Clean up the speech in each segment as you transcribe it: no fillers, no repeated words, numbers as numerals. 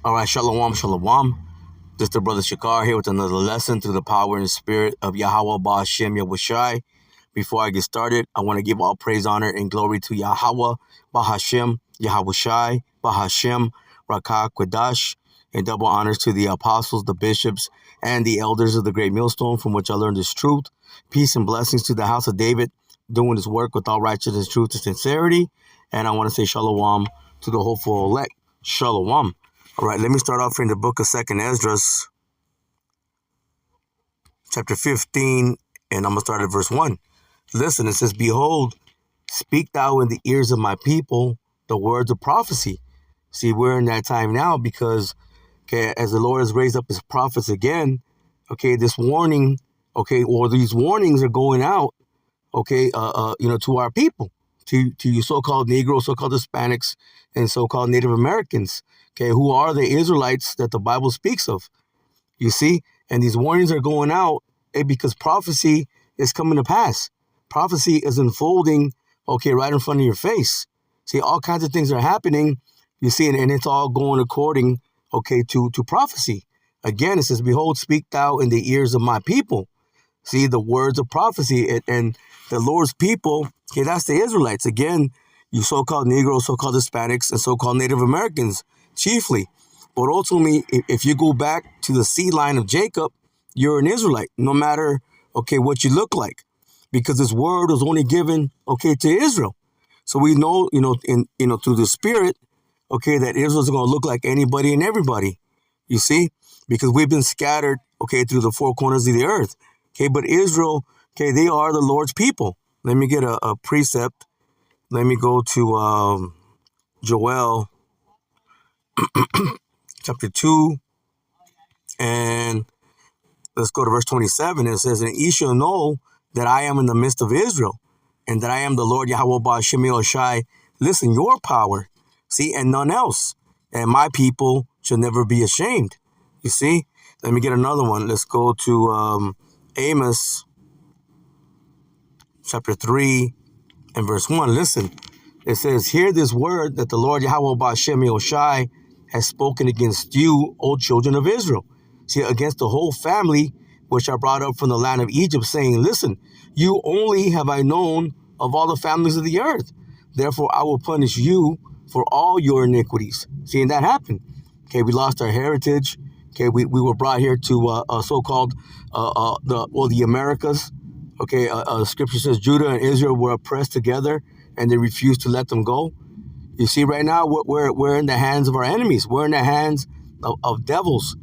All right, shalom, shalom. This is the brother Shakar here with another lesson through the power and spirit of Yahweh Ba'Shem Yahushai. Before I get started, I want to give all praise, honor, and glory to Yahweh Ba'Shem Yahushai Ba'Shem Rakah Quadash, and double honors to the apostles, the bishops, and the elders of the great millstone from which I learned this truth. Peace and blessings to the house of David, doing his work with all righteousness, truth, and sincerity. And I want to say shalom to the hopeful elect. Shalom. All right, let me start off in the book of 2nd Esdras, chapter 15, and I'm going to start at verse 1. Listen, it says, "Behold, speak thou in the ears of my people the words of prophecy." See, we're in that time now because, as the Lord has raised up his prophets again, this warning, or these warnings are going out, to our people, to you so-called Negroes, so-called Hispanics, and so-called Native Americans, who are the Israelites that the Bible speaks of. You see, and these warnings are going out because prophecy is coming to pass. Prophecy is unfolding, right in front of your face. See, all kinds of things are happening, you see, and it's all going according, to prophecy. Again, it says, "Behold, speak thou in the ears of my people." See, the words of prophecy, and the Lord's people, that's the Israelites. Again, you so-called Negroes, so-called Hispanics, and so-called Native Americans, chiefly. But ultimately, if you go back to the seed line of Jacob, you're an Israelite, no matter, what you look like. Because this word was only given, to Israel. So we know, through the Spirit, that Israel's going to look like anybody and everybody. You see? Because we've been scattered, through the four corners of the earth. But Israel, they are the Lord's people. Let me get a precept. Let me go to Joel chapter 2, and let's go to verse 27. It says, "And ye shall know that I am in the midst of Israel, and that I am the Lord Yahweh Ba'Shem Yahushai." Listen, your power, see, and none else. And my people shall never be ashamed. You see? Let me get another one. Let's go to Amos chapter 3 and verse 1. Listen, it says, "Hear this word that the Lord Yahweh Ba'Shem Yahushai has spoken against you, O children of Israel. See, against the whole family which I brought up from the land of Egypt, saying, Listen, you only have I known of all the families of the earth. Therefore I will punish you for all your iniquities." See, and that happened. We lost our heritage. We were brought here to so-called the Americas. Scripture says Judah and Israel were oppressed together, and they refused to let them go. You see, right now we're in the hands of our enemies. We're in the hands of devils.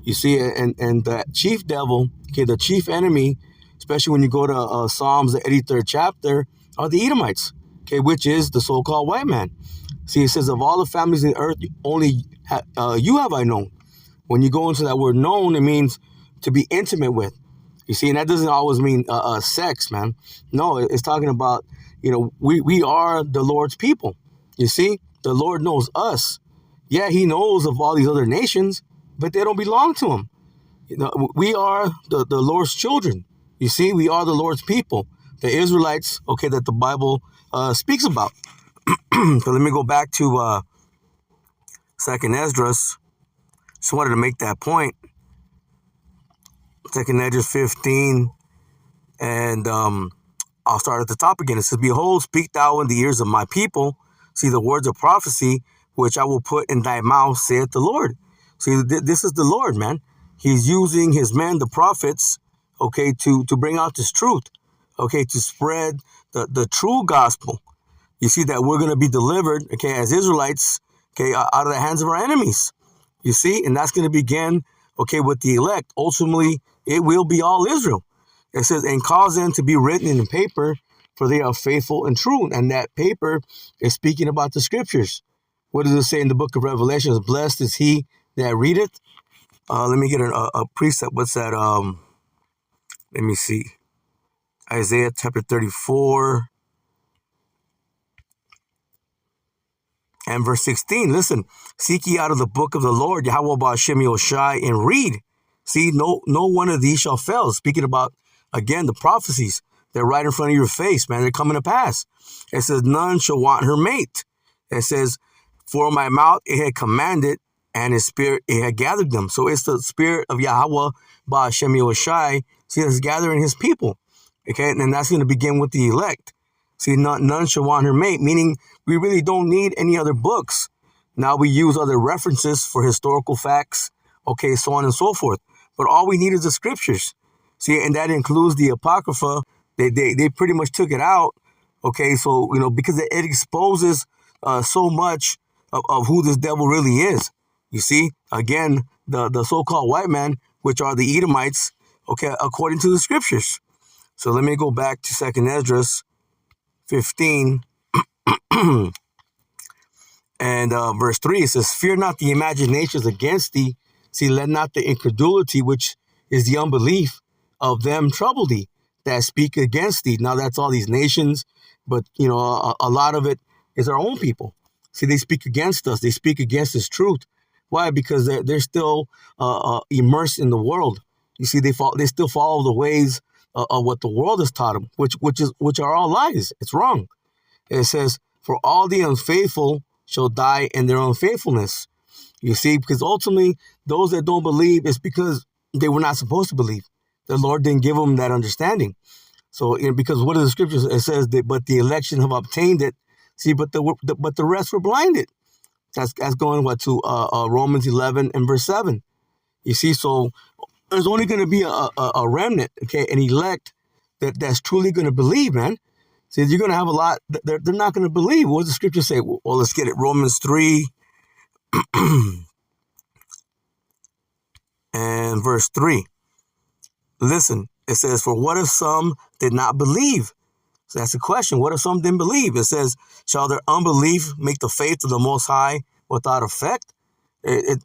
You see, and the chief devil, the chief enemy, especially when you go to Psalms, the 83rd chapter, are the Edomites, which is the so-called white man. See, it says, "Of all the families of the earth, only you have I known." When you go into that word "known," it means to be intimate with. You see, and that doesn't always mean sex, man. No, it's talking about, we are the Lord's people. You see, the Lord knows us. Yeah, he knows of all these other nations, but they don't belong to him. We are the Lord's children. You see, we are the Lord's people, the Israelites, that the Bible speaks about. So let me go back to 2nd Esdras. Just wanted to make that point. 2nd Esdras 15, and I'll start at the top again. It says, "Behold, speak thou in the ears of my people, see the words of prophecy, which I will put in thy mouth, saith the Lord." See, this is the Lord, man. He's using his men, the prophets, to bring out this truth, to spread the true gospel. You see, that we're going to be delivered, as Israelites, out of the hands of our enemies. You see, and that's going to begin, with the elect. Ultimately, it will be all Israel. It says, "And cause them to be written in paper, for they are faithful and true." And that paper is speaking about the scriptures. What does it say in the book of Revelation? "Blessed is he that readeth." Let me get a precept. What's that? Let me see. Isaiah chapter 34 and verse 16. Listen, "Seek ye out of the book of the Lord, Yahweh Ba'Shem Yahushai, and read. See, no one of these shall fail." Speaking about, again, the prophecies. They're right in front of your face, man. They're coming to pass. It says, "None shall want her mate." It says, "For my mouth it had commanded, and his spirit, it had gathered them. So it's the spirit of Yahweh Ba'Shem Yahushai, see, that's gathering his people. Okay, and that's going to begin with the elect. See, none shall want her mate, meaning we really don't need any other books. Now we use other references for historical facts, okay, so on and so forth. But all we need is the scriptures. See, and that includes the Apocrypha. They pretty much took it out, okay, so, because it exposes so much of who this devil really is. You see, again, the so-called white man, which are the Edomites, okay, according to the scriptures. So let me go back to 2nd Esdras 15 and verse 3. It says, fear not the imaginations against thee. See, let not the incredulity, which is the unbelief of them, trouble thee that speak against thee. Now that's all these nations, but a lot of it is our own people. See, they speak against us. They speak against this truth. Why? Because they're still immersed in the world. You see, they still follow the ways of what the world has taught them, which are all lies. It's wrong. It says, for all the unfaithful shall die in their unfaithfulness. You see, because ultimately those that don't believe is because they were not supposed to believe. The Lord didn't give them that understanding. So, because what are the scriptures? It says that, but the election have obtained it. See, but the rest were blinded. That's going to Romans 11 and verse 7. You see, so there's only going to be a remnant, okay, an elect that's truly going to believe, man. See, you're going to have a lot. They're not going to believe. What does the scripture say? Well, let's get it. Romans 3 and verse 3. Listen, it says, for what if some did not believe? So that's the question. What if some didn't believe? It says, shall their unbelief make the faith of the Most High without effect?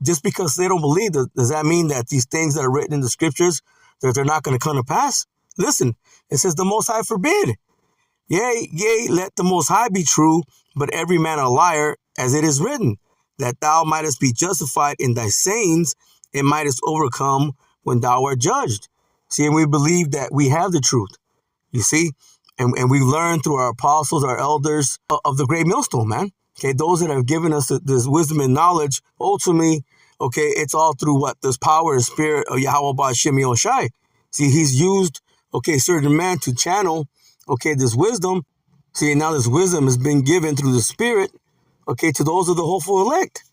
Just because they don't believe, does that mean that these things that are written in the scriptures, that they're not going to come to pass? Listen, it says the Most High forbid. Yea, let the Most High be true, but every man a liar, as it is written, that thou mightest be justified in thy sayings, and mightest overcome when thou art judged. See, and we believe that we have the truth, you see, and we learned through our apostles, our elders of the great millstone, man. Okay, those that have given us this wisdom and knowledge, ultimately, okay, it's all through what? This power and spirit of Yahweh Ba'Shem Yahushai. See, he's used, okay, certain men to channel, okay, this wisdom. See, now this wisdom has been given through the spirit, okay, to those of the hopeful elect.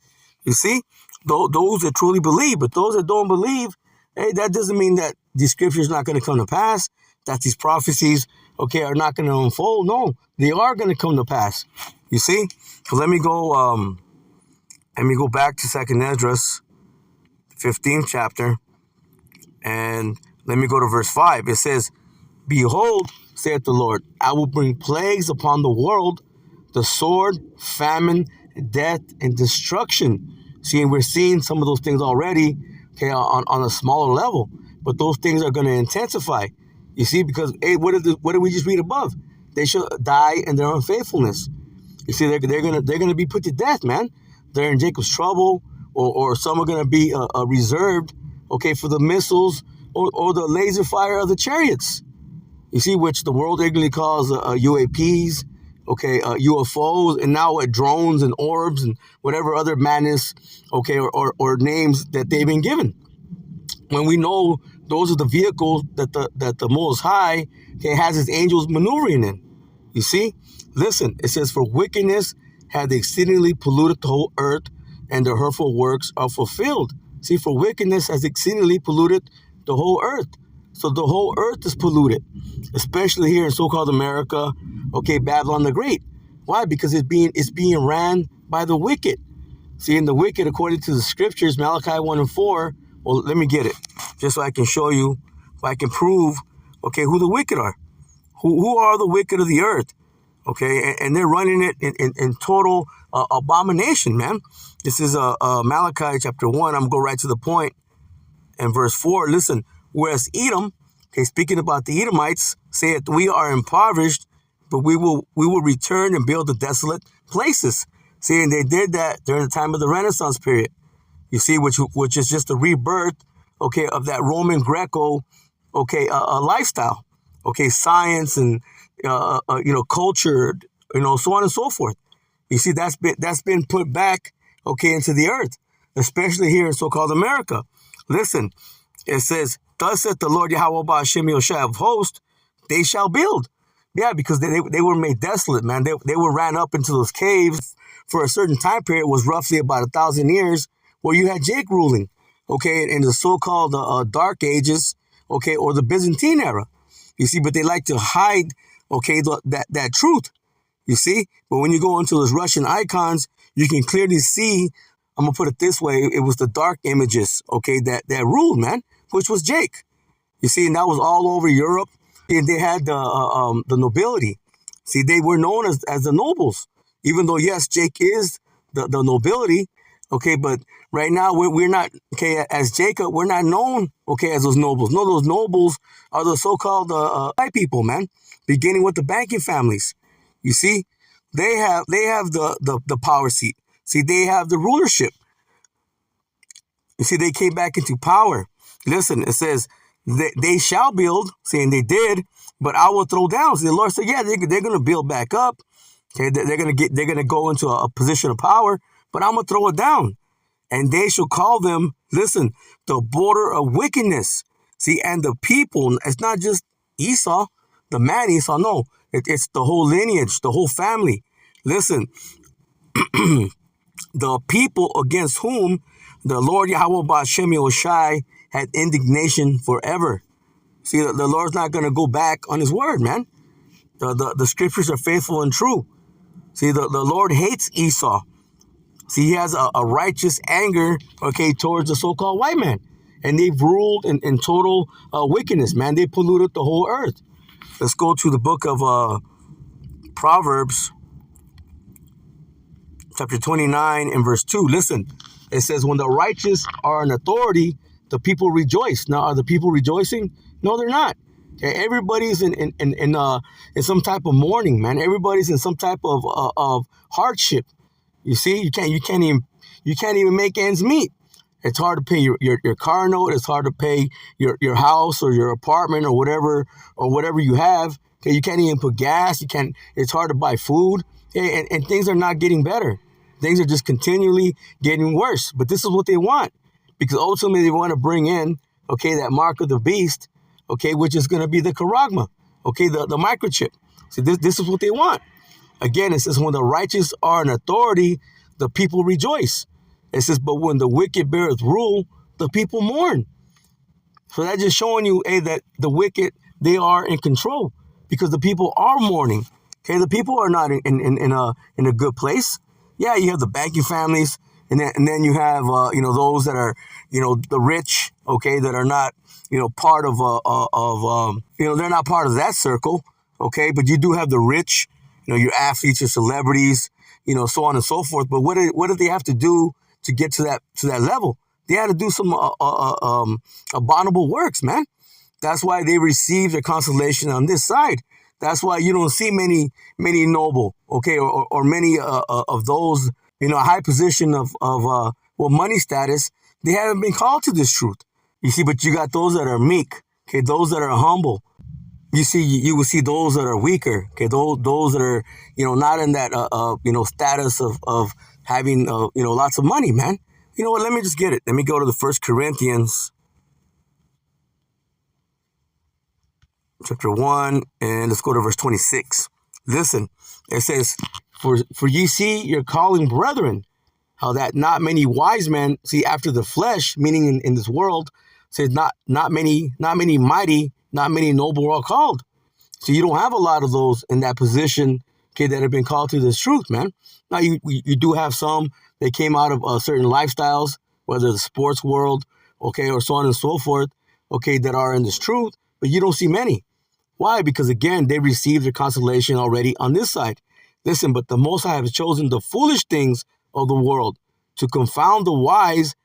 You see, those that truly believe, but those that don't believe, hey, that doesn't mean that the scripture is not going to come to pass, that these prophecies, okay, are not going to unfold. No, they are going to come to pass. You see? So let me go back to 2nd Esdras, 15th chapter, and let me go to verse 5. It says, behold, saith the Lord, I will bring plagues upon the world, the sword, famine, death, and destruction. See, and we're seeing some of those things already, okay, on a smaller level, but those things are going to intensify. You see, because, hey, what did we just read above? They shall die in their unfaithfulness. You see, they're gonna be put to death, man. They're in Jacob's trouble, or some are gonna be reserved, okay, for the missiles or the laser fire of the chariots. You see, which the world ignorantly calls UAPs, okay, UFOs, and now drones and orbs and whatever other madness, okay, or names that they've been given. When we know those are the vehicles that the Most High, okay, has his angels maneuvering in. You see? Listen, it says, for wickedness hath exceedingly polluted the whole earth, and their hurtful works are fulfilled. See, for wickedness has exceedingly polluted the whole earth. So the whole earth is polluted, especially here in so-called America, okay, Babylon the Great. Why? Because it's being ran by the wicked. See, in the wicked, according to the scriptures, Malachi 1 and 4, well, let me get it, just so I can show you, so I can prove, okay, who the wicked are. Who are the wicked of the earth? Okay, and they're running it in total abomination, man. This is Malachi chapter 1. I'm going to go right to the point. And verse 4, listen, whereas Edom, okay, speaking about the Edomites, saith, we are impoverished, but we will return and build the desolate places. See, and they did that during the time of the Renaissance period. You see, which is just a rebirth, okay, of that Roman Greco, okay, lifestyle, okay, science and culture, so on and so forth. You see, that's been put back, okay, into the earth. especially here in so-called America. Listen, it says, thus saith the Lord Yahweh Ba'ashem Yoshai of hosts, they shall build. Yeah, because they were made desolate, man. They were ran up into those caves for a certain time period. It was roughly about 1,000 years where you had Jake ruling, okay, in the so-called Dark Ages, okay, or the Byzantine era. You see, but they like to hide, okay, that truth. You see, but when you go into those Russian icons, you can clearly see. I'm gonna put it this way: it was the dark images, okay, that ruled, man, which was Jake. You see, and that was all over Europe. And they had the nobility. See, they were known as the nobles, even though yes, Jake is the nobility. Okay, but right now we're not, okay, as Jacob, we're not known, okay, as those nobles. No, those nobles are the so-called white people, man, beginning with the banking families. You see, they have the power seat. See, they have the rulership. You see, they came back into power. Listen, it says they shall build, saying they did, but I will throw down. See, the Lord said, yeah, they're going to build back up. Okay, they're going to go into a position of power, but I'm going to throw it down. And they shall call them, listen, the border of wickedness. See, and the people, it's not just Esau, the man Esau, no, it's the whole lineage, the whole family. Listen, the people against whom the Lord Yahweh Ba'ashem Yoshai had indignation forever. See, the Lord's not going to go back on his word, man. The scriptures are faithful and true. See, the Lord hates Esau. See, he has a righteous anger, okay, towards the so-called white man. And they've ruled in total wickedness, man. They polluted the whole earth. Let's go to the book of Proverbs, chapter 29 and verse 2. Listen, it says, when the righteous are in authority, the people rejoice. Now, are the people rejoicing? No, they're not. Okay, everybody's in some type of mourning, man. Everybody's in some type of hardship. You see, you can't even make ends meet. It's hard to pay your car note. It's hard to pay your house or your apartment or whatever you have. Okay, you can't even put gas. It's hard to buy food. Okay, and things are not getting better. Things are just continually getting worse. But this is what they want, because ultimately they want to bring in, okay, that mark of the beast, okay, which is going to be the charagma, okay, the microchip. See, this is what they want. Again, it says, when the righteous are in authority, the people rejoice. It says, but when the wicked beareth rule, the people mourn. So that's just showing you, that the wicked, they are in control, because the people are mourning. Okay, the people are not in a good place. Yeah, you have the banking families, and then you have those that are the rich. Okay, that are not part of they're not part of that circle. Okay, but you do have the rich. Your athletes, your celebrities, so on and so forth. But what did they have to do to get to that level? They had to do some abominable works, man. That's why they received their consolation on this side. That's why you don't see many noble, okay, or many of those, high position of money status. They haven't been called to this truth. You see, but you got those that are meek, okay, those that are humble. You see, you will see those that are weaker, okay, those that are, not in that, status of having, lots of money, man. You know what? Let me just get it. Let me go to the 1 Corinthians chapter 1, and let's go to verse 26. Listen, it says, for ye see your calling, brethren, how that not many wise men, see, after the flesh, meaning in this world, says not many mighty, not many noble are called. So you don't have a lot of those in that position, okay, that have been called to this truth, man. Now you do have some that came out of certain lifestyles, whether the sports world, okay, or so on and so forth, okay, that are in this truth, but you don't see many. Why? Because again, they received their consolation already on this side. Listen, but the Most High have chosen the foolish things of the world to confound the wise,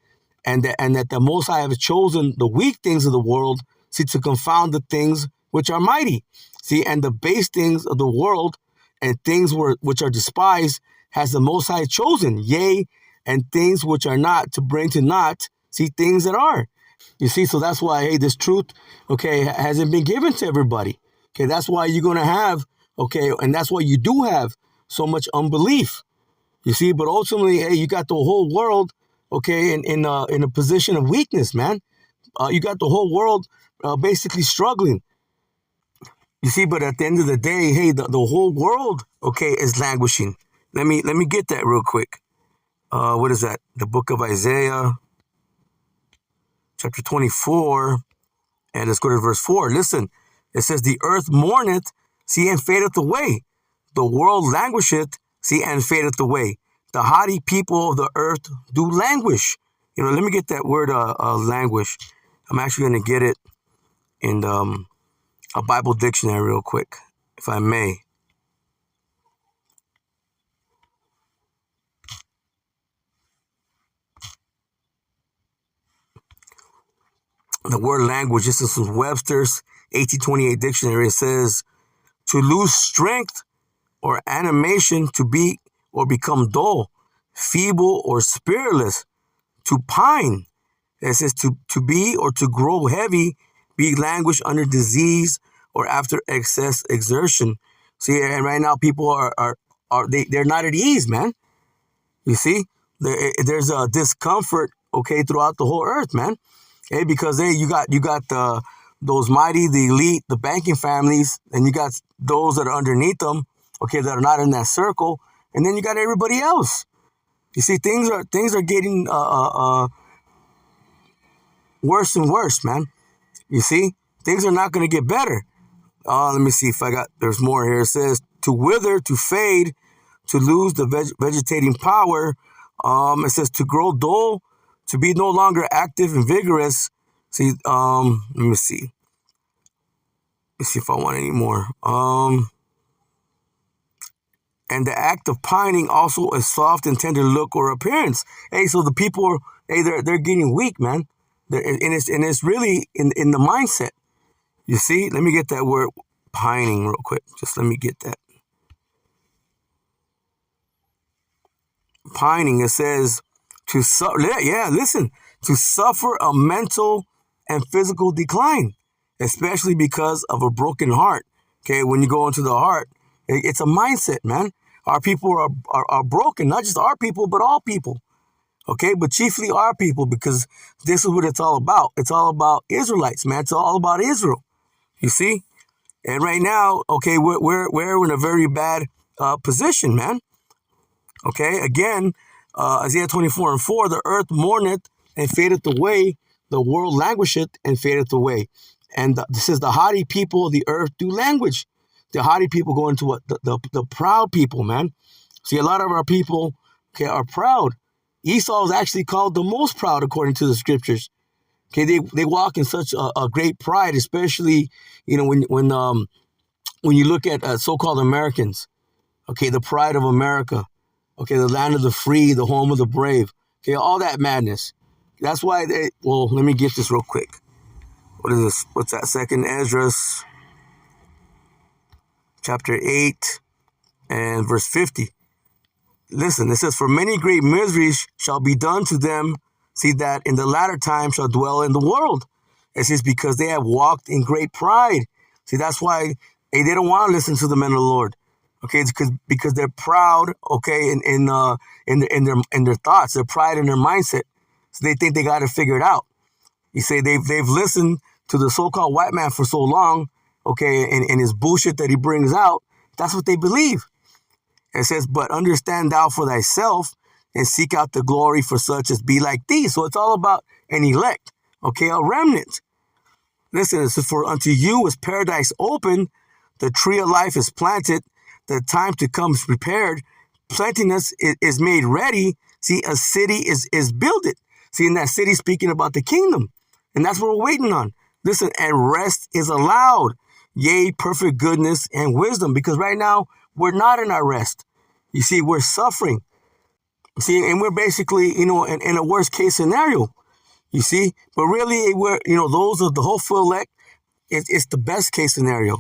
and that the Most High have chosen the weak things of the world, see, to confound the things which are mighty. See, and the base things of the world and things which are despised has the Most High chosen, yea, and things which are not, to bring to naught, see, things that are. You see, so that's why, hey, this truth, okay, hasn't been given to everybody. Okay, that's why you're going to have, okay, and that's why you do have so much unbelief. You see, but ultimately, hey, you got the whole world, okay, in a position of weakness, man. You got the whole world basically struggling. You see, but at the end of the day, hey, the whole world, okay, is languishing. Let me get that real quick. What is that? The book of Isaiah, chapter 24, and let's go to verse 4. Listen, it says, the earth mourneth, see, and fadeth away. The world languisheth, see, and fadeth away. The haughty people of the earth do languish. Let me get that word languish. I'm actually going to get it in a Bible dictionary real quick, if I may. The word language, this is from Webster's 1828 dictionary. It says, to lose strength or animation, to be or become dull, feeble, or spiritless, to pine. It says to be or to grow heavy, be languish under disease or after excess exertion. See, and right now people they're not at ease, man. You see, there's a discomfort, okay, throughout the whole earth, man. Hey, because hey, you got those mighty, the elite, the banking families, and you got those that are underneath them, okay, that are not in that circle, and then you got everybody else. You see, things are getting worse and worse, man. You see, things are not going to get better. Let me see if there's more here. It says to wither, to fade, to lose the vegetating power. It says to grow dull, to be no longer active and vigorous. See, let me see. Let's see if I want any more. And the act of pining also a soft and tender look or appearance. Hey, so the people, hey, they're getting weak, man. And it's really in the mindset. You see, let me get that word pining real quick. Just let me get that. Pining, it says to suffer a mental and physical decline, especially because of a broken heart. Okay, when you go into the heart, it's a mindset, man. Our people are broken, not just our people, but all people. Okay, but chiefly our people, because this is what it's all about. It's all about Israelites, man. It's all about Israel. You see? And right now, okay, we're in a very bad position, man. Okay, again, Isaiah 24:4, the earth mourneth and fadeth away, the world languisheth and fadeth away. And this is the haughty people of the earth do languish. The haughty people go into what? The proud people, man. See, a lot of our people, okay, are proud. Esau is actually called the most proud according to the scriptures. Okay, they walk in such a great pride, especially, when you look at so-called Americans. Okay, the pride of America. Okay, the land of the free, the home of the brave. Okay, all that madness. That's why let me get this real quick. What is this? What's that? Second Ezra, chapter 8 and verse 50. Listen, it says, for many great miseries shall be done to them, see, that in the latter time shall dwell in the world. It says, because they have walked in great pride. See, that's why they don't want to listen to the men of the Lord. Okay, it's because they're proud, okay, in their thoughts, their pride in their mindset. So they think they got to figure it out. You say they've listened to the so-called white man for so long, okay, and his bullshit that he brings out. That's what they believe. It says, but understand thou for thyself and seek out the glory for such as be like thee. So it's all about an elect, okay, a remnant. Listen, it says, for unto you is paradise open, the tree of life is planted, the time to come is prepared, plentiness is made ready. See, a city is builded. See, in that city speaking about the kingdom. And that's what we're waiting on. Listen, and rest is allowed. Yea, perfect goodness and wisdom. Because right now, we're not in our rest. You see, we're suffering. See, and we're basically, in a worst case scenario. You see, but really, we're, those of the hopeful elect, it's the best case scenario.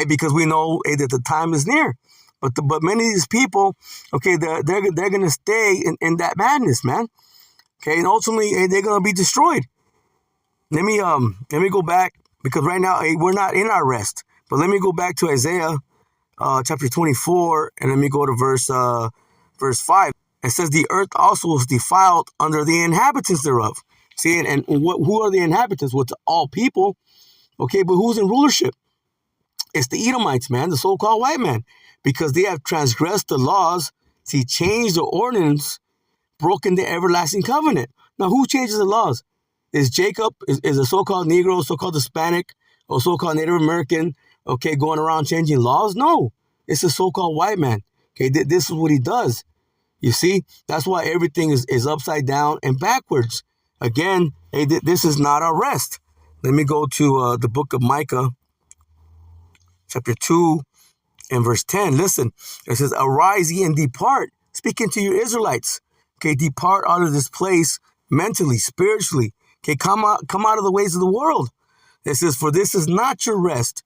Because we know that the time is near. But many of these people, okay, they're going to stay in that madness, man. Okay, and ultimately, they're going to be destroyed. Let me go back, because right now, we're not in our rest. But let me go back to Isaiah chapter 24, and let me go to verse 5. It says the earth also was defiled under the inhabitants thereof. See, and who are the inhabitants? Well, it's all people. Okay, but who's in rulership? It's the Edomites, man, the so-called white man, because they have transgressed the laws, see, changed the ordinance, broken the everlasting covenant. Now, who changes the laws? Is Jacob, is a so-called Negro, so-called Hispanic, or so-called Native American, okay, going around changing laws? No, it's a so-called white man. Okay, this is what he does. You see, that's why everything is upside down and backwards. Again, hey, this is not our rest. Let me go to the book of Micah, chapter 2 and verse 10. Listen, it says, arise ye and depart, speaking to your Israelites. Okay, depart out of this place mentally, spiritually. Okay, come out of the ways of the world. It says, for this is not your rest.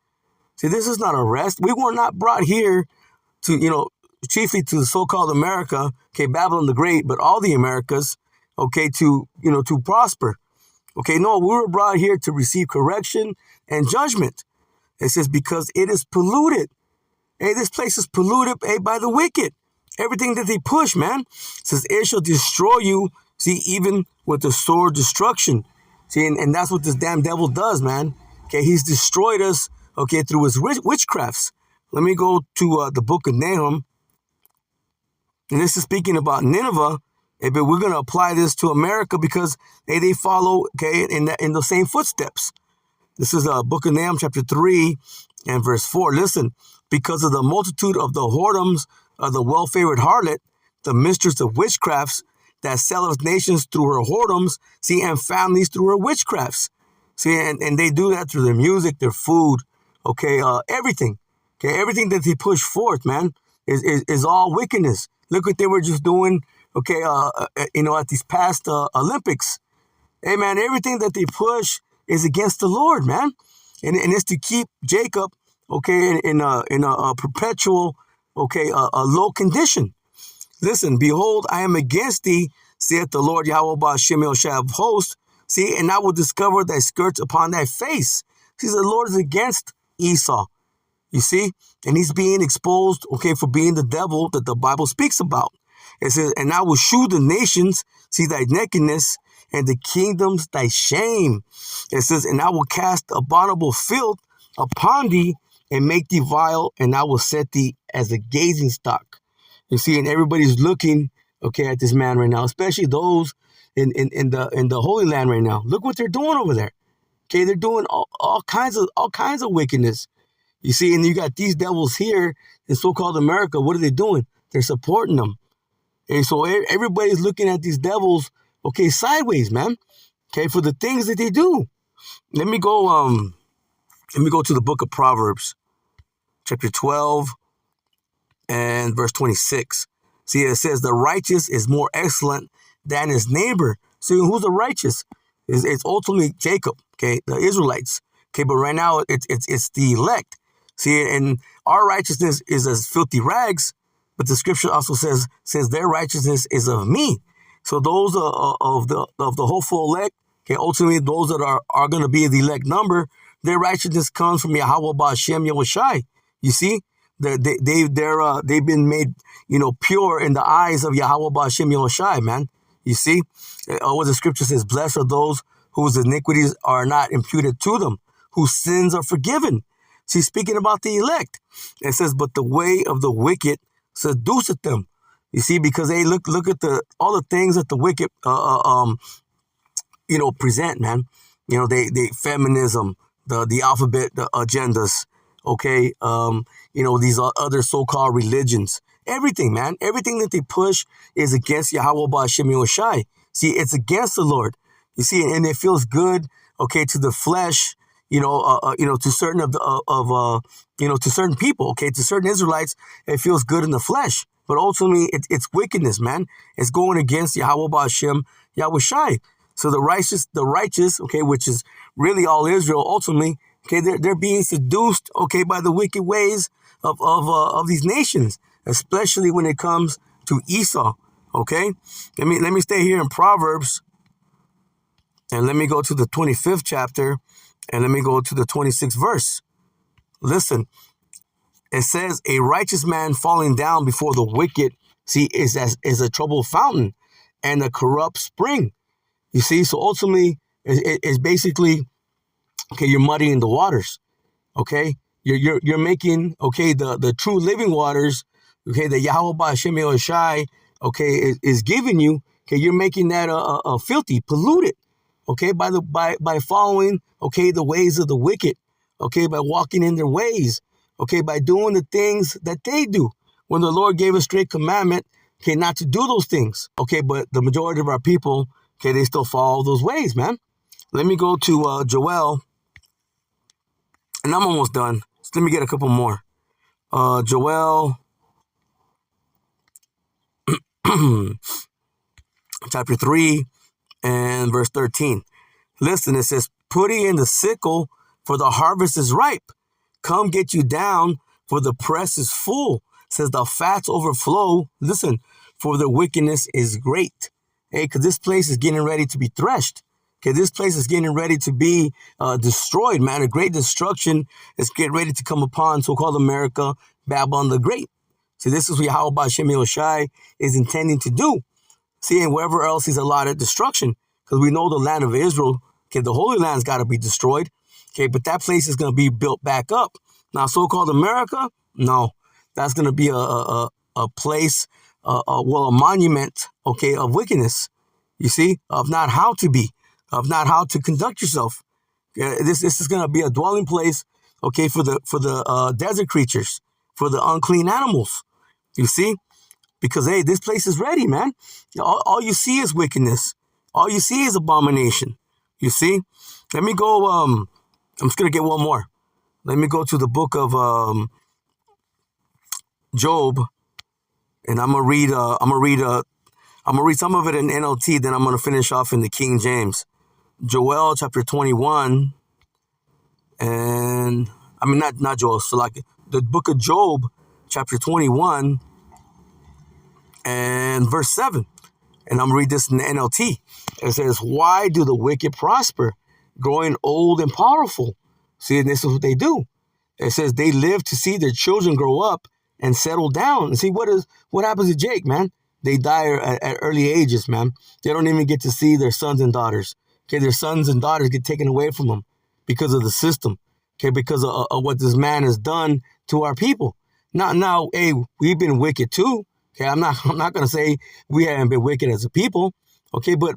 See, this is not a rest. We were not brought here to, chiefly to the so-called America, okay, Babylon the Great, but all the Americas, okay, to prosper. Okay, no, we were brought here to receive correction and judgment. It says, because it is polluted. Hey, this place is polluted, hey, by the wicked. Everything that they push, man. It says, it shall destroy you, see, even with the sword destruction. See, and that's what this damn devil does, man. Okay, he's destroyed us, okay, through his witchcrafts. Let me go to the book of Nahum. And this is speaking about Nineveh, but we're going to apply this to America because they follow, okay, in the same footsteps. This is the book of Nahum, chapter 3 and verse 4. Listen, because of the multitude of the whoredoms of the well-favored harlot, the mistress of witchcrafts, that selleth nations through her whoredoms, see, and families through her witchcrafts. See, and they do that through their music, their food, okay, everything. Okay, everything that they push forth, man, is all wickedness. Look what they were just doing, okay, at these past Olympics. Hey, man, everything that they push is against the Lord, man. And it's to keep Jacob, okay, in a perpetual, okay, a low condition. Listen, behold, I am against thee, saith the Lord Yahweh Ba'ashem Yoshai of hosts. See, and I will discover thy skirts upon thy face. See, the Lord is against Esau. You see, and he's being exposed, okay, for being the devil that the Bible speaks about. It says, and I will shew the nations, see thy nakedness, and the kingdoms thy shame. It says, and I will cast abominable filth upon thee, and make thee vile, and I will set thee as a gazing stock. You see, and everybody's looking, okay, at this man right now, especially those in the Holy Land right now. Look what they're doing over there. Okay, they're doing all kinds of wickedness. You see, and you got these devils here in so-called America. What are they doing? They're supporting them. And so everybody's looking at these devils, okay, sideways, man. Okay, for the things that they do. Let me go to the book of Proverbs, chapter 12 and verse 26. See, it says, the righteous is more excellent than his neighbor. See, who's the righteous? It's ultimately Jacob, okay, the Israelites. Okay, but right now it's the elect. See, and our righteousness is as filthy rags, but the scripture also says their righteousness is of me. So those of the hopeful elect, okay, ultimately those that are going to be the elect number, their righteousness comes from Yahweh Ba'ashem Yahushai. You see, they've been made, pure in the eyes of Yahweh Ba'ashem Yahushai, man. You see, what the scripture says, blessed are those whose iniquities are not imputed to them, whose sins are forgiven. See, speaking about the elect, it says, but the way of the wicked seduceth them. You see, because they look at all the things that the wicked present, man. They feminism, the alphabet, the agendas, okay, these other so-called religions. Everything, man. Everything that they push is against Yahweh Ba'ashem Yoshai. See, it's against the Lord. You see, and it feels good, okay, to the flesh, to certain to certain people, okay, to certain Israelites, it feels good in the flesh. But ultimately, it's wickedness, man. It's going against Yahweh Ba'ashem Yahushai. So the righteous, okay, which is really all Israel, ultimately, okay, they're being seduced, okay, by the wicked ways of these nations, especially when it comes to Esau. Okay, let me stay here in Proverbs, and let me go to the 25th chapter, and let me go to the 26th verse. Listen, it says, a righteous man falling down before the wicked see, is a troubled fountain and a corrupt spring. You see, so ultimately, it's basically, okay, you're muddying the waters. Okay, you're making, okay, the true living waters, okay, that Yahweh Ba'Shem Shai, okay, is giving you. Okay, you're making that a filthy, polluted. Okay, by following, okay, the ways of the wicked. Okay, by walking in their ways. Okay, by doing the things that they do. When the Lord gave a straight commandment, okay, not to do those things. Okay, but the majority of our people, okay, they still follow those ways, man. Let me go to Joel, and I'm almost done. So let me get a couple more. Joel chapter 3 and verse 13. Listen, it says, put in the sickle, for the harvest is ripe. Come get you down, for the press is full. It says the fats overflow. Listen, for the wickedness is great. Hey, because this place is getting ready to be threshed. Okay, this place is getting ready to be destroyed, man. A great destruction is getting ready to come upon so-called America, Babylon the Great. See, this is what Yahweh Ba'Shem Yoshai is intending to do. See, and wherever else he's allotted destruction, because we know the land of Israel, okay, the Holy Land's got to be destroyed, okay, but that place is going to be built back up. Now, so-called America, no, that's going to be a place, well, a monument, okay, of wickedness. You see, of not how to be, of not how to conduct yourself. This is going to be a dwelling place, okay, for the desert creatures, for the unclean animals. You see, because hey, this place is ready, man. All you see is wickedness. All you see is abomination. You see. Let me go. I'm just gonna get one more. Let me go to the book of Job, and I'm gonna read. I'm gonna read some of it in NLT. Then I'm gonna finish off in the King James. Joel chapter 21, and I mean not Joel. So like the book of Job, chapter 21, and verse 7. And I'm gonna read this in the NLT. It says, "Why do the wicked prosper, growing old and powerful?" See, and this is what they do. It says they live to see their children grow up and settle down. And see, what happens to Jake, man? They die at early ages, man. They don't even get to see their sons and daughters. Okay, their sons and daughters get taken away from them because of the system. Okay, because of what this man has done to our people. Now, hey, we've been wicked too. Okay, I'm not gonna say we haven't been wicked as a people. Okay, but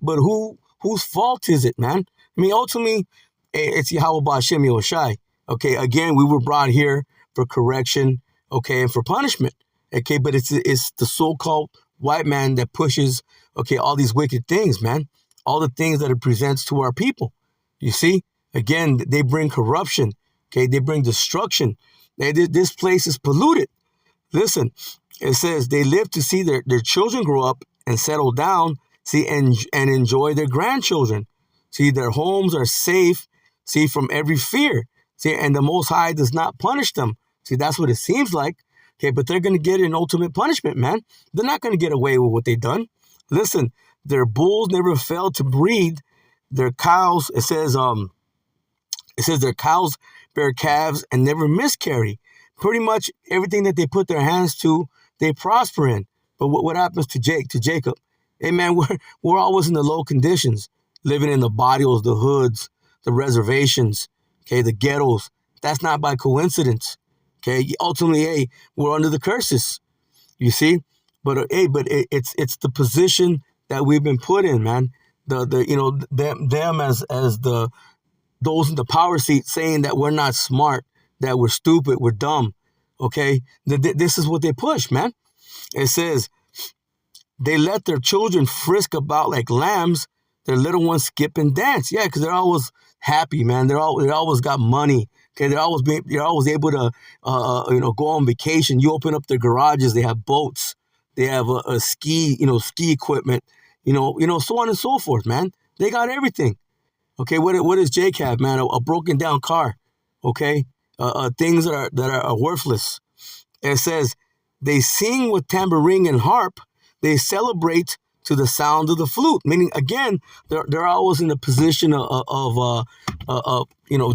whose fault is it, man? I mean, ultimately, it's Yahweh Ba'Shem Yoshai. Okay, again, we were brought here for correction, okay, and for punishment. Okay, but it's the so-called white man that pushes, okay, all these wicked things, man. All the things that it presents to our people. You see? Again, they bring corruption. Okay, they bring destruction. This place is polluted. Listen, it says they live to see their children grow up and settle down, see, and enjoy their grandchildren. See, their homes are safe, see, from every fear. See, and the Most High does not punish them. See, that's what it seems like. Okay, but they're going to get an ultimate punishment, man. They're not going to get away with what they've done. Listen, their bulls never failed to breed. Their cows, it says their cows bear calves and never miscarry. Pretty much everything that they put their hands to, they prosper in. But what happens to Jacob? Hey, man, we're always in the low conditions, living in the barrios, the hoods, the reservations, okay, the ghettos. That's not by coincidence. Okay, ultimately, hey, we're under the curses. You see, but it's the position that we've been put in, man. Them as those in the power seat saying that we're not smart, that we're stupid, we're dumb. Okay, this is what they push, man. It says they let their children frisk about like lambs. Their little ones skip and dance. Yeah, because they're always happy, man. They're always got money. Okay, they're always able to go on vacation. You open up their garages, they have boats, they have a ski equipment, so on and so forth, man. They got everything. Okay, what does Jake have, man? A broken down car. Okay, things that are worthless. It says they sing with tambourine and harp. They celebrate to the sound of the flute. Meaning, again, they're always in a position of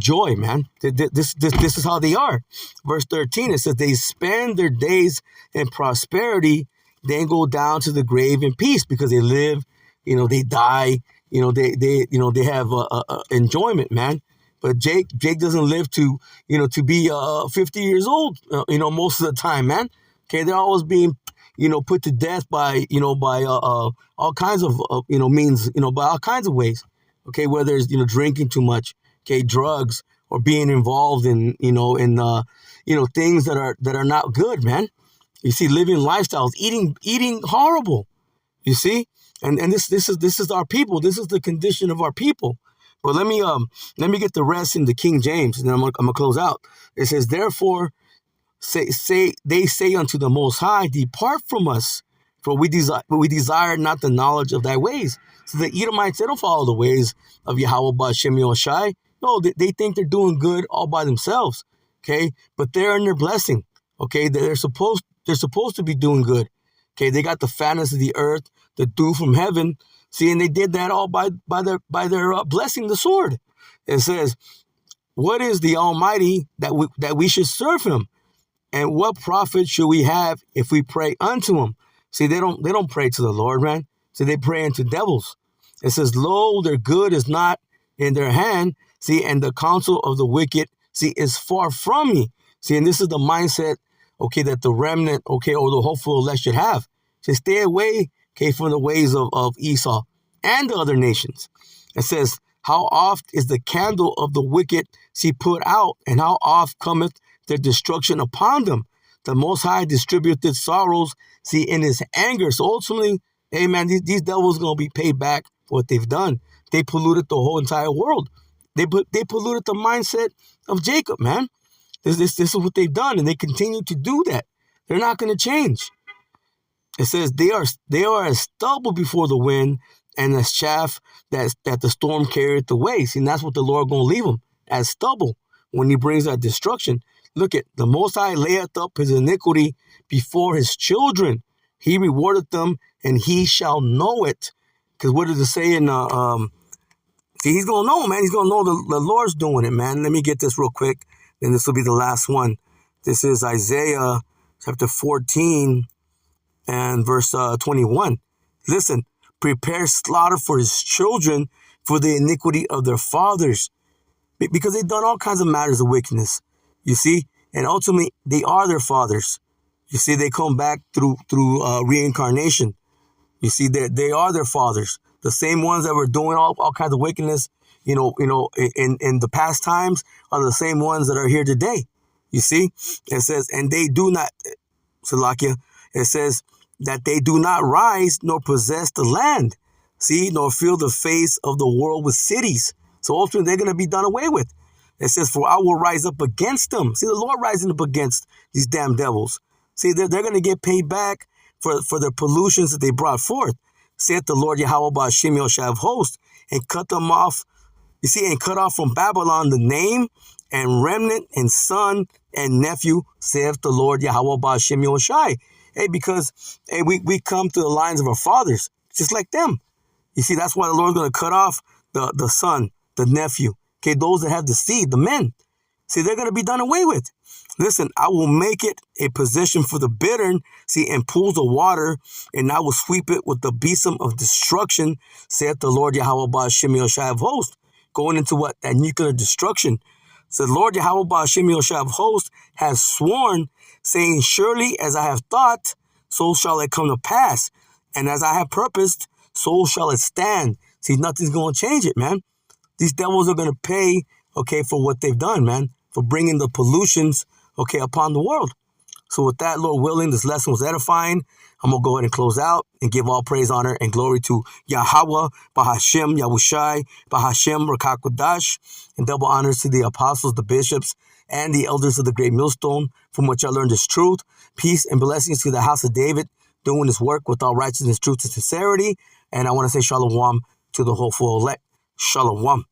joy, man. This is how they are. Verse 13, it says they spend their days in prosperity then go down to the grave in peace because they live, they die, they have enjoyment, man. But Jake doesn't live to be 50 years old, most of the time, man. Okay, they're always being, put to death by all kinds of, means, by all kinds of ways. Okay, whether it's, drinking too much, okay, drugs, or being involved in, things that are not good, man. You see, living lifestyles, eating horrible. You see, and this is our people. This is the condition of our people. But let me get the rest in the King James, and then I'm gonna close out. It says, therefore, they say unto the Most High, depart from us, for we desire not the knowledge of thy ways. So the Edomites, they don't follow the ways of Yahweh Ba'Shem Yoshai. No, they think they're doing good all by themselves. Okay, but they're in their blessing. Okay, they're supposed to be doing good. Okay, they got the fatness of the earth, the dew from heaven. See, and they did that all by their blessing the sword. It says, what is the Almighty that we should serve him? And what profit should we have if we pray unto him? See, they don't pray to the Lord, man. See, they pray unto devils. It says, lo, their good is not in their hand. See, and the counsel of the wicked, see, is far from me. See, and this is the mindset, okay, that the remnant, okay, or the hopeful elect should have. So stay away, okay, from the ways of Esau and the other nations. It says, how oft is the candle of the wicked, see, put out, and how oft cometh their destruction upon them? The Most High distributed sorrows, see, in his anger. So ultimately, hey, man, these devils going to be paid back for what they've done. They polluted the whole entire world. They polluted the mindset of Jacob, man. This is what they've done, and they continue to do that. They're not going to change. It says they are as stubble before the wind, and as chaff that the storm carrieth away. See, and that's what the Lord going to leave them, as stubble when he brings that destruction. Look at the Most High layeth up his iniquity before his children. He rewarded them, and he shall know it. Because what does it say in see, he's gonna know, man. He's gonna know the Lord's doing it, man. Let me get this real quick, and this will be the last one. This is Isaiah chapter 14 and verse 21. Listen, prepare slaughter for his children for the iniquity of their fathers, because they've done all kinds of matters of wickedness. You see, and ultimately they are their fathers. You see, they come back through reincarnation. You see, they are their fathers. The same ones that were doing all kinds of wickedness, in the past times are the same ones that are here today. You see, it says, and they do not, Salakia, it says that they do not rise nor possess the land, see, nor fill the face of the world with cities. So ultimately they're going to be done away with. It says, for I will rise up against them. See, the Lord rising up against these damn devils. See, they're going to get paid back for the pollutions that they brought forth, saith the Lord Yahweh Ba'Shem Yoshai of hosts, and cut them off, you see, and cut off from Babylon the name and remnant and son and nephew, saith the Lord Yahweh Ba'Shem Yoshai. Hey, because hey, we come to the lines of our fathers, just like them. You see, that's why the Lord's going to cut off the son, the nephew, okay, those that have the seed, the men. See, they're going to be done away with. Listen, I will make it a position for the bittern, see, and pools of water, and I will sweep it with the besom of destruction, saith the Lord Yahweh Ba'Shem Yoshai of hosts. Going into what? That nuclear destruction. So the Lord Yahweh Ba'Shem Yoshai of hosts has sworn, saying, surely as I have thought, so shall it come to pass. And as I have purposed, so shall it stand. See, nothing's going to change it, man. These devils are going to pay, okay, for what they've done, man, for bringing the pollutions, okay, upon the world. So with that, Lord willing, this lesson was edifying. I'm going to go ahead and close out and give all praise, honor, and glory to Yahweh, Bahashem, Yahushai, Bahashem, Rakakodash, and double honors to the apostles, the bishops, and the elders of the great millstone, from which I learned this truth. Peace and blessings to the house of David, doing his work with all righteousness, truth, and sincerity. And I want to say shalom to the hopeful elect. Shalom.